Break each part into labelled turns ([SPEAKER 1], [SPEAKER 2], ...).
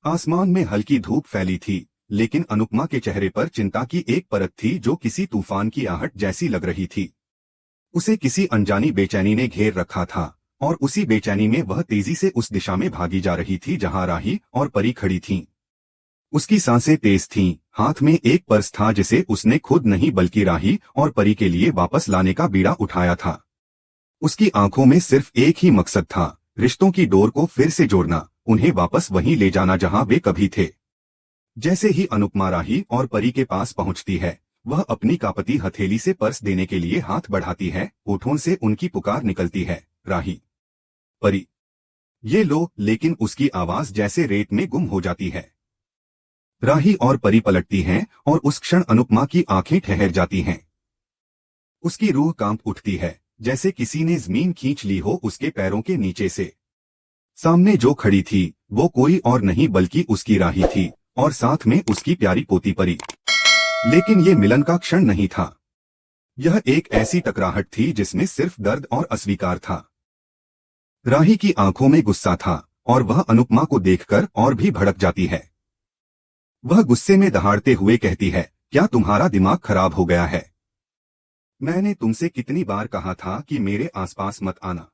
[SPEAKER 1] आसमान में हल्की धूप फैली थी, लेकिन अनुपमा के चेहरे पर चिंता की एक परत थी जो किसी तूफान की आहट जैसी लग रही थी। उसे किसी अनजानी बेचैनी ने घेर रखा था, और उसी बेचैनी में वह तेजी से उस दिशा में भागी जा रही थी जहां राही और परी खड़ी थीं। उसकी सांसें तेज थीं, हाथ में एक पर्स था जिसे उसने खुद नहीं बल्कि राही और परी के लिए वापस लाने का बीड़ा उठाया था। उसकी आंखों में सिर्फ एक ही मकसद था, रिश्तों की डोर को फिर से जोड़ना, उन्हें वापस वहीं ले जाना जहां वे कभी थे। जैसे ही अनुपमा राही और परी के पास पहुंचती है, वह अपनी कांपती हथेली से पर्स देने के लिए हाथ बढ़ाती है, होठों से उनकी पुकार निकलती है, राही, परी, ये लो, लेकिन उसकी आवाज जैसे रेत में गुम हो जाती है। राही और परी पलटती हैं और उस क्षण अनुपमा की आंखें ठहर जाती हैं। उसकी रूह कांप उठती है, जैसे किसी ने जमीन खींच ली हो उसके पैरों के नीचे से। सामने जो खड़ी थी वो कोई और नहीं बल्कि उसकी राही थी, और साथ में उसकी प्यारी पोती परी। लेकिन ये मिलन का क्षण नहीं था। यह एक ऐसी टकराहट थी जिसमें सिर्फ दर्द और अस्वीकार था। राही की आंखों में गुस्सा था, और वह अनुपमा को देखकर और भी भड़क जाती है। वह गुस्से में दहाड़ते हुए कहती है, क्या तुम्हारा दिमाग खराब हो गया है? मैंने तुमसे कितनी बार कहा था कि मेरे आसपास मत आना।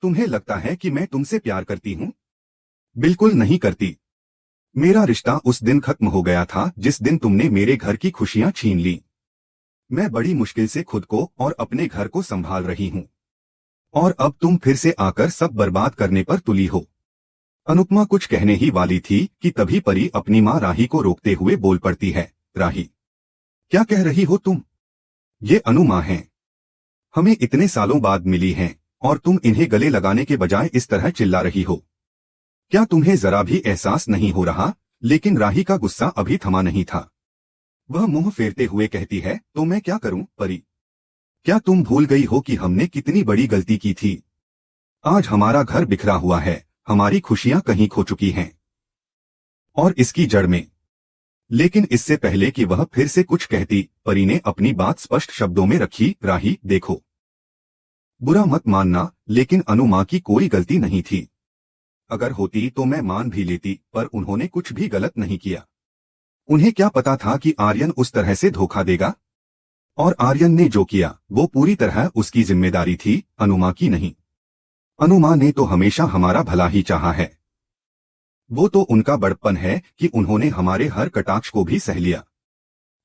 [SPEAKER 1] तुम्हें लगता है कि मैं तुमसे प्यार करती हूँ? बिल्कुल नहीं करती। मेरा रिश्ता उस दिन खत्म हो गया था जिस दिन तुमने मेरे घर की खुशियां छीन ली। मैं बड़ी मुश्किल से खुद को और अपने घर को संभाल रही हूँ, और अब तुम फिर से आकर सब बर्बाद करने पर तुली हो। अनुपमा कुछ कहने ही वाली थी कि तभी परी अपनी माँ राही को रोकते हुए बोल पड़ती है, राही, क्या कह रही हो तुम? ये अनु माँ हैं। हमें इतने सालों बाद मिली हैं, और तुम इन्हें गले लगाने के बजाय इस तरह चिल्ला रही हो। क्या तुम्हें जरा भी एहसास नहीं हो रहा? लेकिन राही का गुस्सा अभी थमा नहीं था। वह मुंह फेरते हुए कहती है, तो मैं क्या करूं परी? क्या तुम भूल गई हो कि हमने कितनी बड़ी गलती की थी? आज हमारा घर बिखरा हुआ है, हमारी खुशियां कहीं खो चुकी हैं, और इसकी जड़ में। लेकिन इससे पहले कि वह फिर से कुछ कहती, परी ने अपनी बात स्पष्ट शब्दों में रखी, राही, देखो, बुरा मत मानना, लेकिन अनु माँ की कोई गलती नहीं थी। अगर होती तो मैं मान भी लेती, पर उन्होंने कुछ भी गलत नहीं किया। उन्हें क्या पता था कि आर्यन उस तरह से धोखा देगा? और आर्यन ने जो किया वो पूरी तरह उसकी जिम्मेदारी थी, अनुमा की नहीं। अनुमा ने तो हमेशा हमारा भला ही चाहा है। वो तो उनका बड़प्पन है कि उन्होंने हमारे हर कटाक्ष को भी सह लिया।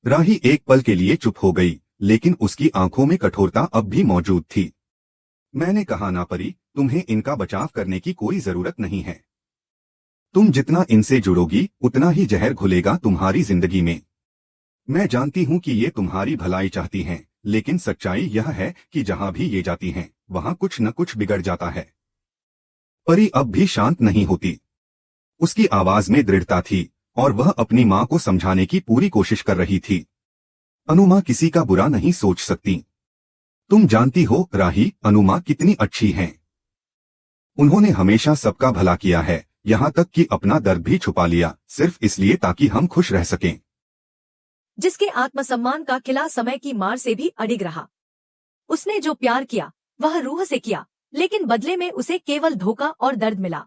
[SPEAKER 1] राही एक पल के लिए चुप हो गई, लेकिन उसकी आंखों में कठोरता अब भी मौजूद थी। मैंने कहा ना परी, तुम्हें इनका बचाव करने की कोई जरूरत नहीं है। तुम जितना इनसे जुड़ोगी उतना ही जहर घुलेगा तुम्हारी जिंदगी में। मैं जानती हूँ कि ये तुम्हारी भलाई चाहती हैं, लेकिन सच्चाई यह है कि जहाँ भी ये जाती हैं, वहाँ कुछ न कुछ बिगड़ जाता है। परी अब भी शांत नहीं होती। उसकी आवाज में दृढ़ता थी, और वह अपनी माँ को समझाने की पूरी कोशिश कर रही थी। अनुमा किसी का बुरा नहीं सोच सकती। तुम जानती हो राही, अनुमा कितनी अच्छी हैं। उन्होंने हमेशा सबका भला किया है, यहाँ तक कि अपना दर्द भी छुपा लिया, सिर्फ इसलिए ताकि हम खुश रह सकें।
[SPEAKER 2] जिसके आत्मसम्मान का किला समय की मार से भी अडिग रहा। उसने जो प्यार किया वह रूह से किया, लेकिन बदले में उसे केवल धोखा और दर्द मिला।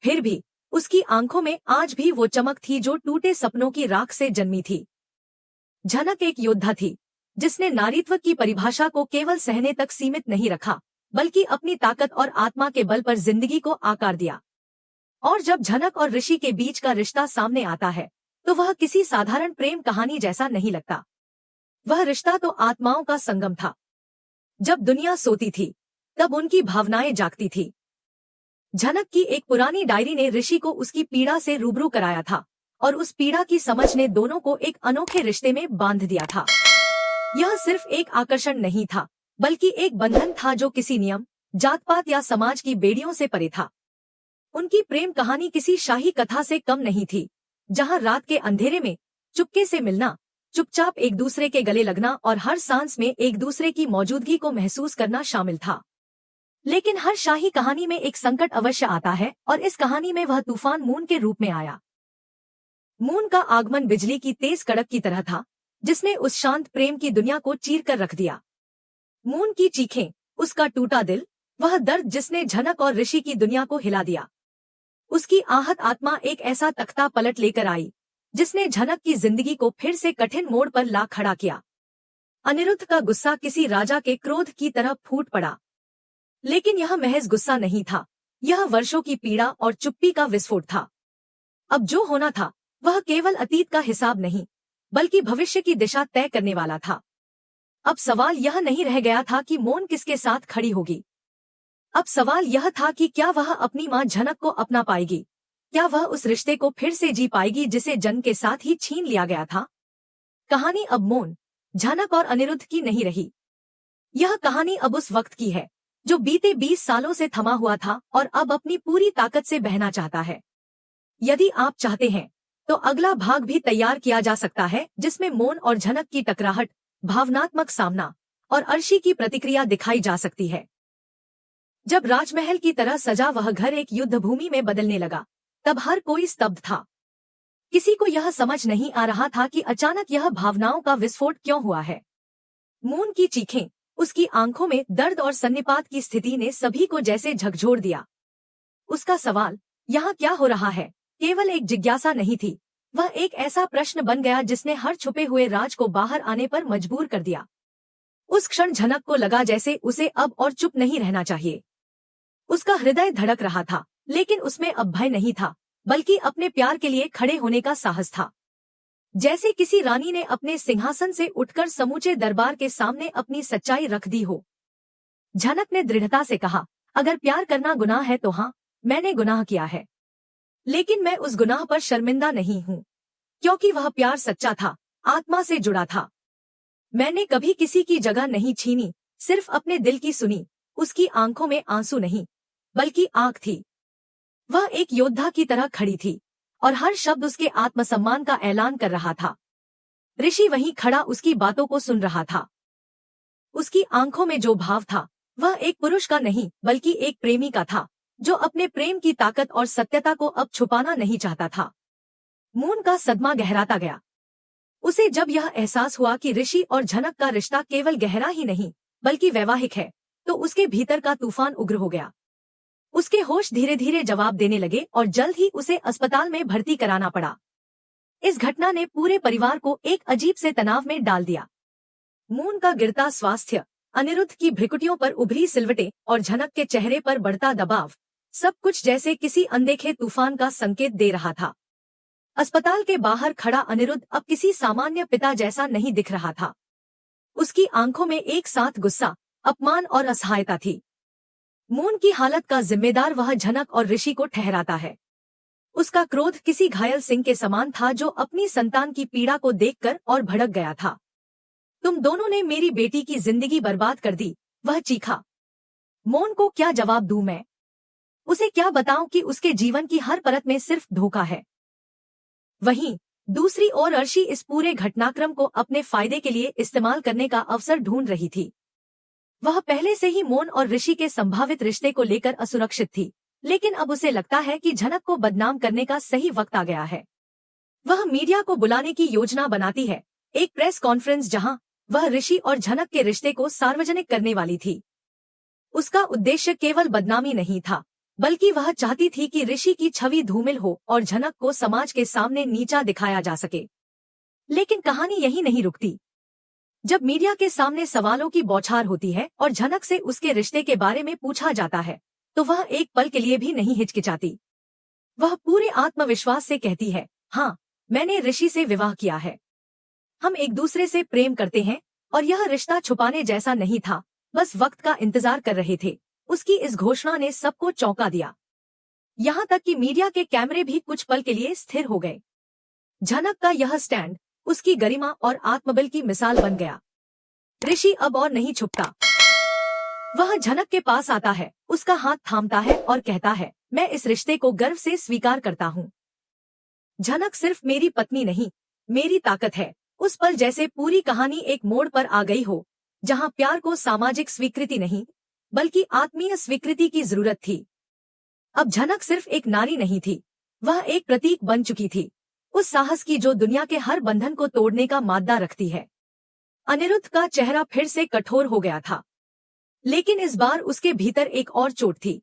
[SPEAKER 2] फिर भी उसकी आंखों में आज भी वो चमक थी जो टूटे सपनों की राख से जन्मी थी। झनक एक योद्धा थी, जिसने नारीत्व की परिभाषा को केवल सहने तक सीमित नहीं रखा, बल्कि अपनी ताकत और आत्मा के बल पर जिंदगी को आकार दिया। और जब झनक और ऋषि के बीच का रिश्ता सामने आता है, तो वह किसी साधारण प्रेम कहानी जैसा नहीं लगता। वह रिश्ता तो आत्माओं का संगम था। जब दुनिया सोती थी, तब उनकी भावनाएं जागती थी। झनक की एक पुरानी डायरी ने ऋषि को उसकी पीड़ा से रूबरू कराया था, और उस पीड़ा की समझ ने दोनों को एक अनोखे रिश्ते में बांध दिया था। यह सिर्फ एक आकर्षण नहीं था, बल्कि एक बंधन था जो किसी नियम, जात पात या समाज की बेड़ियों से परे था। उनकी प्रेम कहानी किसी शाही कथा से कम नहीं थी, जहां रात के अंधेरे में चुपके से मिलना, चुपचाप एक दूसरे के गले लगना और हर सांस में एक दूसरे की मौजूदगी को महसूस करना शामिल था। लेकिन हर शाही कहानी में एक संकट अवश्य आता है, और इस कहानी में वह तूफान मून के रूप में आया। मून का आगमन बिजली की तेज कड़क की तरह था, जिसने उस शांत प्रेम की दुनिया को चीर कर रख दिया। मून की चीखें, उसका टूटा दिल, वह दर्द जिसने झनक और ऋषि की दुनिया को हिला दिया। उसकी आहत आत्मा एक ऐसा तख्ता पलट लेकर आई जिसने झनक की जिंदगी को फिर से कठिन मोड़ पर ला खड़ा किया। अनिरुद्ध का गुस्सा किसी राजा के क्रोध की तरह फूट पड़ा। लेकिन यह महज गुस्सा नहीं था, यह वर्षों की पीड़ा और चुप्पी का विस्फोट था। अब जो होना था वह केवल अतीत का हिसाब नहीं, बल्कि भविष्य की दिशा तय करने वाला था। अब सवाल यह नहीं रह गया था कि मोन किसके साथ खड़ी होगी। अब सवाल यह था कि क्या वह अपनी मां झनक को अपना पाएगी, क्या वह उस रिश्ते को फिर से जी पाएगी जिसे जन्म के साथ ही छीन लिया गया था। कहानी अब मोन, झनक और अनिरुद्ध की नहीं रही। यह कहानी अब उस वक्त की है जो बीते 20 सालों से थमा हुआ था और अब अपनी पूरी ताकत से बहना चाहता है। यदि आप चाहते हैं तो अगला भाग भी तैयार किया जा सकता है, जिसमें मोन और झनक की टकराहट, भावनात्मक सामना और अर्शी की प्रतिक्रिया दिखाई जा सकती है। जब राजमहल की तरह सजा वह घर एक युद्ध भूमि में बदलने लगा, तब हर कोई स्तब्ध था। किसी को यह समझ नहीं आ रहा था कि अचानक यह भावनाओं का विस्फोट क्यों हुआ है। मोन की चीखें, उसकी आंखों में दर्द और सन्निपात की स्थिति ने सभी को जैसे झकझोर दिया। उसका सवाल, यहाँ क्या हो रहा है, केवल एक जिज्ञासा नहीं थी, वह एक ऐसा प्रश्न बन गया जिसने हर छुपे हुए राज को बाहर आने पर मजबूर कर दिया। उस क्षण झनक को लगा जैसे उसे अब और चुप नहीं रहना चाहिए। उसका हृदय धड़क रहा था, लेकिन उसमें अब भय नहीं था, बल्कि अपने प्यार के लिए खड़े होने का साहस था। जैसे किसी रानी ने अपने सिंहासन से उठकर समूचे दरबार के सामने अपनी सच्चाई रख दी हो। झनक ने दृढ़ता से कहा, अगर प्यार करना गुनाह है तो हाँ, मैंने गुनाह किया है। लेकिन मैं उस गुनाह पर शर्मिंदा नहीं हूँ, क्योंकि वह प्यार सच्चा था, आत्मा से जुड़ा था। मैंने कभी किसी की जगह नहीं छीनी, सिर्फ अपने दिल की सुनी। उसकी आंखों में आंसू नहीं, बल्कि आग थी। वह एक योद्धा की तरह खड़ी थी और हर शब्द उसके आत्मसम्मान का ऐलान कर रहा था। ऋषि वहीं खड़ा उसकी बातों को सुन रहा था। उसकी आंखों में जो भाव था वह एक पुरुष का नहीं, बल्कि एक प्रेमी का था, जो अपने प्रेम की ताकत और सत्यता को अब छुपाना नहीं चाहता था। मोन का सदमा गहराता गया। उसे जब यह एहसास हुआ कि ऋषि और झनक का रिश्ता केवल गहरा ही नहीं, बल्कि वैवाहिक है, तो उसके भीतर का तूफान उग्र हो गया। उसके होश धीरे धीरे जवाब देने लगे और जल्द ही उसे अस्पताल में भर्ती कराना पड़ा। इस घटना ने पूरे परिवार को एक अजीब से तनाव में डाल दिया। मोन का गिरता स्वास्थ्य, अनिरुद्ध की भ्रिकुटियों पर उभरी सिलवटें और झनक के चेहरे पर बढ़ता दबाव, सब कुछ जैसे किसी अनदेखे तूफान का संकेत दे रहा था। अस्पताल के बाहर खड़ा अनिरुद्ध अब किसी सामान्य पिता जैसा नहीं दिख रहा था। उसकी आंखों में एक साथ गुस्सा, अपमान और असहायता थी। मोन की हालत का जिम्मेदार वह झनक और ऋषि को ठहराता है। उसका क्रोध किसी घायल सिंह के समान था जो अपनी संतान की पीड़ा को देखकर और भड़क गया था। तुम दोनों ने मेरी बेटी की जिंदगी बर्बाद कर दी, वह चीखा। मोन को क्या जवाब दूं मैं? उसे क्या बताऊं कि उसके जीवन की हर परत में सिर्फ धोखा है। वहीं दूसरी ओर अर्शी इस पूरे घटनाक्रम को अपने फायदे के लिए इस्तेमाल करने का अवसर ढूंढ रही थी। वह पहले से ही मोन और ऋषि के संभावित रिश्ते को लेकर असुरक्षित थी, लेकिन अब उसे लगता है कि झनक को बदनाम करने का सही वक्त आ गया है। वह मीडिया को बुलाने की योजना बनाती है, एक प्रेस कॉन्फ्रेंस जहां वह ऋषि और झनक के रिश्ते को सार्वजनिक करने वाली थी। उसका उद्देश्य केवल बदनामी नहीं था, बल्कि वह चाहती थी कि ऋषि की छवि धूमिल हो और झनक को समाज के सामने नीचा दिखाया जा सके। लेकिन कहानी यही नहीं रुकती। जब मीडिया के सामने सवालों की बौछार होती है और झनक से उसके रिश्ते के बारे में पूछा जाता है, तो वह एक पल के लिए भी नहीं हिचकिचाती। वह पूरे आत्मविश्वास से कहती है, हाँ, मैंने ऋषि से विवाह किया है। हम एक दूसरे से प्रेम करते हैं और यह रिश्ता छुपाने जैसा नहीं था, बस वक्त का इंतजार कर रहे थे। उसकी इस घोषणा ने सबको चौंका दिया। यहाँ तक कि मीडिया के कैमरे भी कुछ पल के लिए स्थिर हो गए। झनक का यह स्टैंड उसकी गरिमा और आत्मबल की मिसाल बन गया। ऋषि अब और नहीं छुपता। वह झनक के पास आता है, उसका हाथ थामता है और कहता है, मैं इस रिश्ते को गर्व से स्वीकार करता हूँ। झनक सिर्फ मेरी पत्नी नहीं, मेरी ताकत है। उस पल जैसे पूरी कहानी एक मोड़ पर आ गई हो, जहाँ प्यार को सामाजिक स्वीकृति नहीं, बल्कि आत्मीय स्वीकृति की जरूरत थी। अब झनक सिर्फ एक नारी नहीं थी, वह एक प्रतीक बन चुकी थी, उस साहस की जो दुनिया के हर बंधन को तोड़ने का मादा रखती है। अनिरुद्ध का चेहरा फिर से कठोर हो गया था, लेकिन इस बार उसके भीतर एक और चोट थी।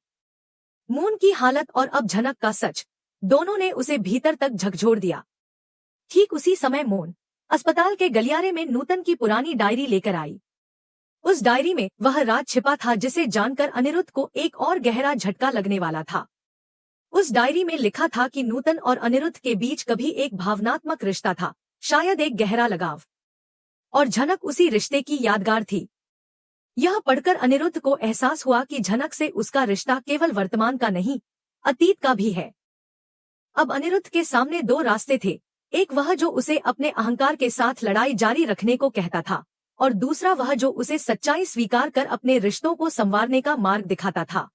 [SPEAKER 2] मून की हालत और अब झनक का सच, दोनों ने उसे भीतर तक झकझोर दिया। ठीक उसी समय मून अस्पताल के गलियारे में नूतन की पुरानी डायरी लेकर आई। उस डायरी में वह राज छिपा था जिसे जानकर अनिरुद्ध को एक और गहरा झटका लगने वाला था। उस डायरी में लिखा था कि नूतन और अनिरुद्ध के बीच कभी एक भावनात्मक रिश्ता था, शायद एक गहरा लगाव, और झनक उसी रिश्ते की यादगार थी। यह पढ़कर अनिरुद्ध को एहसास हुआ कि झनक से उसका रिश्ता केवल वर्तमान का नहीं, अतीत का भी है। अब अनिरुद्ध के सामने दो रास्ते थे, एक वह जो उसे अपने अहंकार के साथ लड़ाई जारी रखने को कहता था, और दूसरा वह जो उसे सच्चाई स्वीकार कर अपने रिश्तों को संवारने का मार्ग दिखाता था।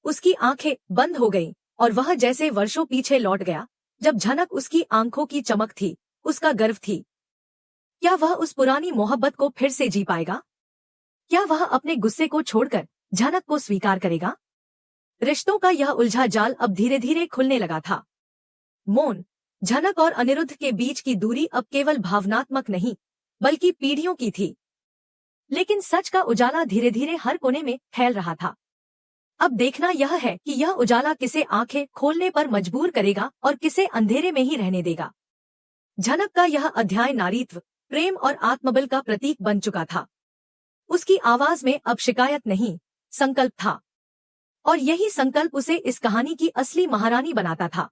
[SPEAKER 2] उसकी आंखें बंद हो गईं और वह जैसे वर्षों पीछे लौट गया, जब झनक उसकी आंखों की चमक थी, उसका गर्व थी। क्या वह उस पुरानी मोहब्बत को फिर से जी पाएगा? क्या वह अपने गुस्से को छोड़कर झनक को स्वीकार करेगा? रिश्तों का यह उलझा जाल अब धीरे धीरे खुलने लगा था। मौन, झनक और अनिरुद्ध के बीच की दूरी अब केवल भावनात्मक नहीं, बल्कि पीढ़ियों की थी। लेकिन सच का उजाला धीरे धीरे हर कोने में फैल रहा था। अब देखना यह है कि यह उजाला किसे आंखें खोलने पर मजबूर करेगा और किसे अंधेरे में ही रहने देगा। झनक का यह अध्याय नारीत्व, प्रेम और आत्मबल का प्रतीक बन चुका था। उसकी आवाज में अब शिकायत नहीं, संकल्प था, और यही संकल्प उसे इस कहानी की असली महारानी बनाता था।